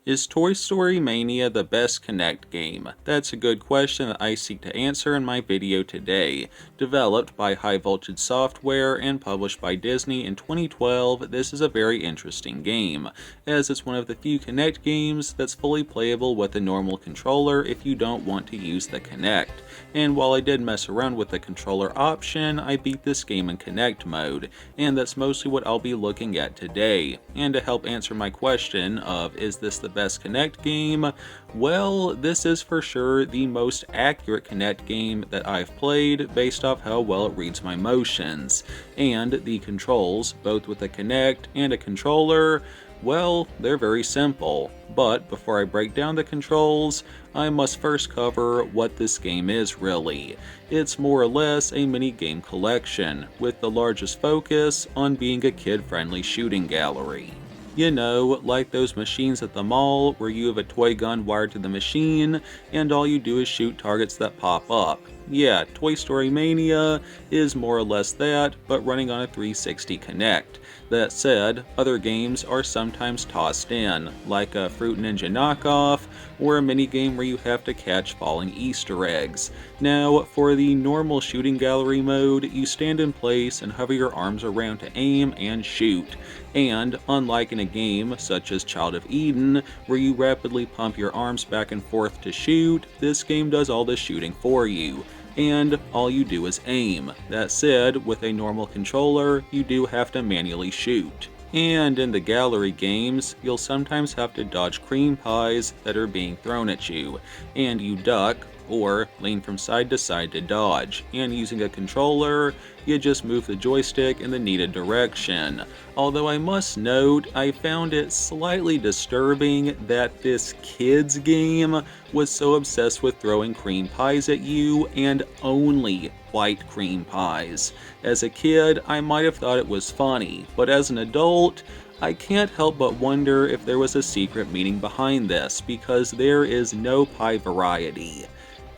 Is Toy Story Mania the best Kinect game? That's a good question that I seek to answer in my video today. Developed by High Voltage Software and published by Disney in 2012, this is a very interesting game, as it's one of the few Kinect games that's fully playable with a normal controller if you don't want to use the Kinect. And while I did mess around with the controller option, I beat this game in Kinect mode, and that's mostly what I'll be looking at today. And to help answer my question of is this the best Kinect game? Well, this is for sure the most accurate Kinect game that I've played based off how well it reads my motions. And the controls, both with a Kinect and a controller, well, they're very simple. But before I break down the controls, I must first cover what this game is really. It's more or less a mini-game collection, with the largest focus on being a kid-friendly shooting gallery. You know, like those machines at the mall where you have a toy gun wired to the machine and all you do is shoot targets that pop up. Yeah, Toy Story Mania is more or less that, but running on a 360 Kinect. That said, other games are sometimes tossed in, like a Fruit Ninja knockoff, or a minigame where you have to catch falling Easter eggs. Now, for the normal shooting gallery mode, you stand in place and hover your arms around to aim and shoot. And, unlike in a game such as Child of Eden, where you rapidly pump your arms back and forth to shoot, this game does all the shooting for you. And all you do is aim. That said, with a normal controller, you do have to manually shoot. And in the gallery games, you'll sometimes have to dodge cream pies that are being thrown at you, and you duck, or lean from side to dodge, and using a controller, you just move the joystick in the needed direction. Although I must note, I found it slightly disturbing that this kids game was so obsessed with throwing cream pies at you, and only white cream pies. As a kid, I might have thought it was funny, but as an adult, I can't help but wonder if there was a secret meaning behind this, because there is no pie variety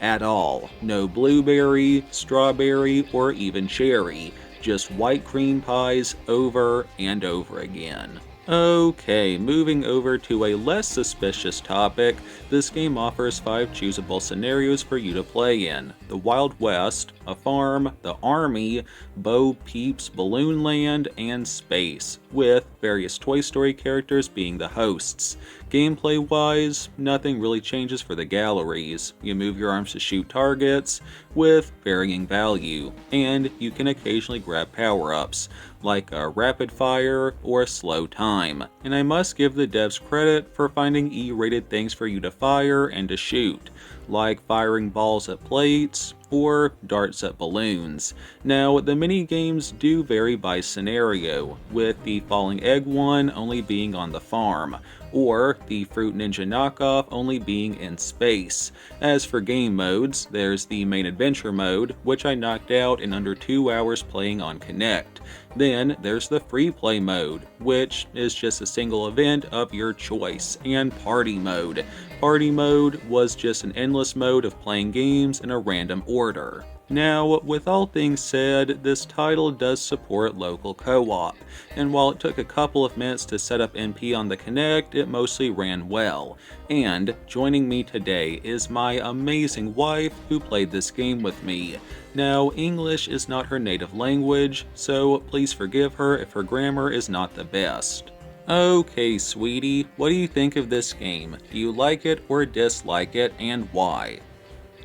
at all. No blueberry, strawberry, or even cherry. Just white cream pies over and over again. Okay, moving over to a less suspicious topic, this game offers 5 choosable scenarios for you to play in. The Wild West, a farm, the Army, Bo Peep's Balloon Land, and Space, with various Toy Story characters being the hosts. Gameplay-wise, nothing really changes for the galleries. You move your arms to shoot targets, with varying value, and you can occasionally grab power-ups, like a rapid fire or a slow time. And I must give the devs credit for finding E-rated things for you to fire and to shoot, like firing balls at plates or darts at balloons. Now, the mini-games do vary by scenario, with the falling egg one only being on the farm, or the Fruit Ninja knockoff only being in space. As for game modes, there's the main adventure mode, which I knocked out in under 2 hours playing on Kinect. Then there's the free play mode, which is just a single event of your choice, and party mode. Party mode was just an endless mode of playing games in a random order. Now, with all things said, this title does support local co-op, and while it took a couple of minutes to set up NP on the Kinect, it mostly ran well. And joining me today is my amazing wife who played this game with me. Now, English is not her native language, so please forgive her if her grammar is not the best. Okay, sweetie, what do you think of this game? Do you like it or dislike it, and why?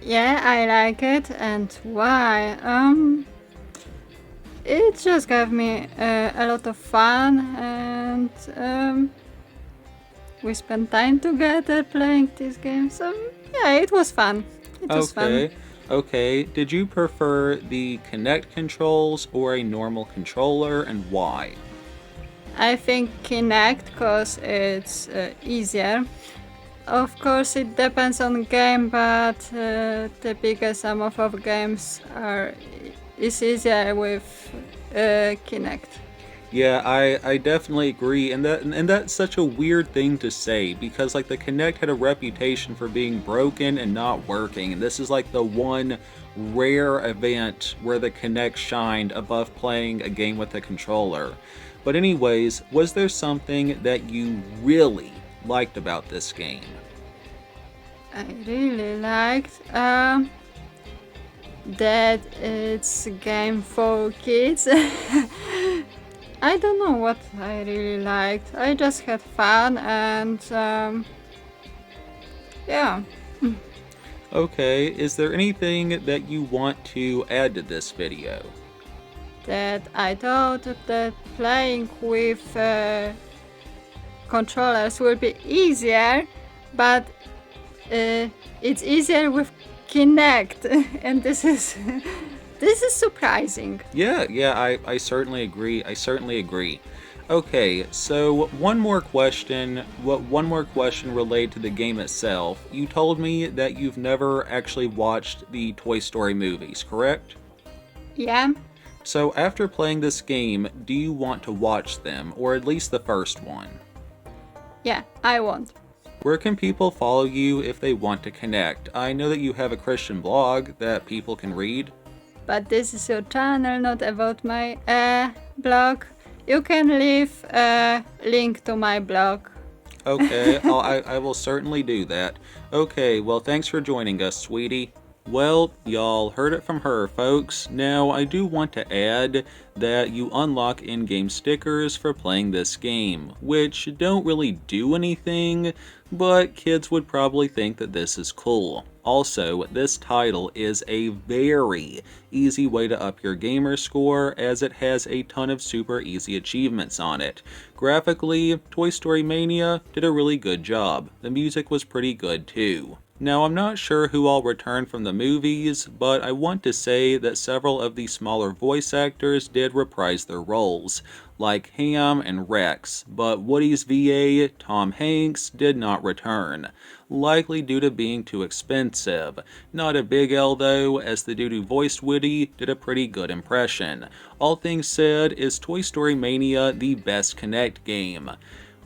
Yeah, I like it, and why? It just gave me a lot of fun, and we spent time together playing this game. So yeah, it was fun. It was fun. Okay. Did you prefer the Kinect controls or a normal controller, and why? I think Kinect, because it's easier. Of course, it depends on the game, but typically some of games is easier with Kinect. Yeah, I definitely agree, and that's such a weird thing to say, because like the Kinect had a reputation for being broken and not working, and this is like the one rare event where the Kinect shined above playing a game with a controller. But anyways, was there something that you really, liked about this game? I really liked that it's a game for kids. I don't know what I really liked. I just had fun and yeah. Okay, is there anything that you want to add to this video? That I thought that playing with controllers will be easier, but it's easier with Kinect, and this is surprising. Yeah, I certainly agree. I certainly agree. Okay, so one more question. One more question related to the game itself. You told me that you've never actually watched the Toy Story movies, correct? Yeah. So after playing this game, do you want to watch them, or at least the first one? Yeah, I want. Where can people follow you if they want to connect? I know that you have a Christian blog that people can read. But this is your channel, not about my blog. You can leave a link to my blog. Okay, I will certainly do that. Okay, well, thanks for joining us, sweetie. Well, y'all heard it from her, folks. Now, I do want to add that you unlock in-game stickers for playing this game, which don't really do anything, but kids would probably think that this is cool. Also, this title is a very easy way to up your gamer score, as it has a ton of super easy achievements on it. Graphically, Toy Story Mania did a really good job. The music was pretty good too. Now, I'm not sure who all returned from the movies, but I want to say that several of the smaller voice actors did reprise their roles, like Ham and Rex, but Woody's VA, Tom Hanks, did not return, likely due to being too expensive. Not a big L though, as the dude who voiced Woody did a pretty good impression. All things said, is Toy Story Mania the best Kinect game?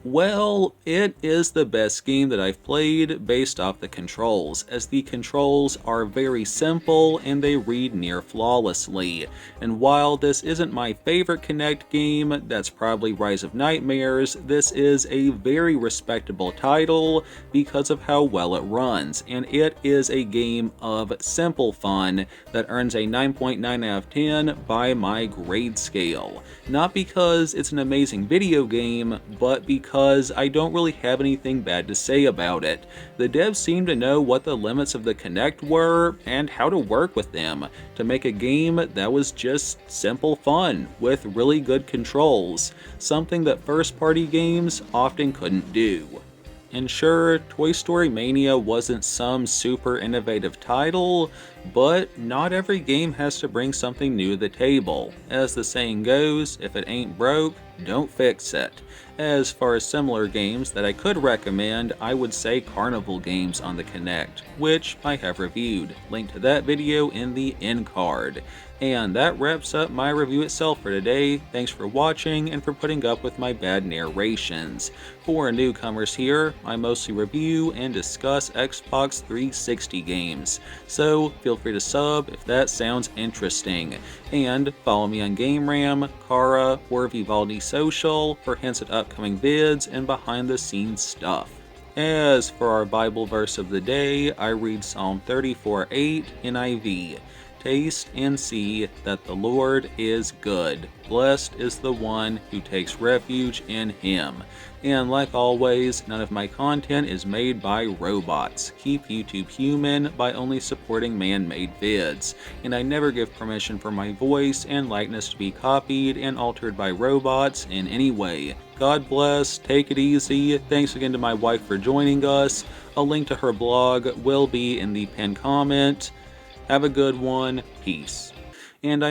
Well, it is the best game that I've played based off the controls, as the controls are very simple and they read near flawlessly. And while this isn't my favorite Kinect game, that's probably Rise of Nightmares, this is a very respectable title because of how well it runs, and it is a game of simple fun that earns a 9.9 out of 10 by my grade scale. Not because it's an amazing video game, but because I don't really have anything bad to say about it. The devs seemed to know what the limits of the Kinect were and how to work with them to make a game that was just simple fun with really good controls, something that first-party games often couldn't do. And sure, Toy Story Mania wasn't some super innovative title, but not every game has to bring something new to the table. As the saying goes, if it ain't broke, don't fix it. As far as similar games that I could recommend, I would say Carnival games on the Kinect, which I have reviewed. Link to that video in the end card. And that wraps up my review itself for today. Thanks for watching and for putting up with my bad narrations. For newcomers here, I mostly review and discuss Xbox 360 games, so feel free to sub if that sounds interesting. And follow me on GameRam, Kara, or Vivaldi Social for hints at upcoming vids and behind the scenes stuff. As for our Bible verse of the day, I read Psalm 34:8 NIV. Taste and see that the Lord is good. Blessed is the one who takes refuge in him. And like always, none of my content is made by robots. Keep YouTube human by only supporting man-made vids. And I never give permission for my voice and likeness to be copied and altered by robots in any way. God bless, take it easy. Thanks again to my wife for joining us. A link to her blog will be in the pinned comment. Have a good one. Peace. And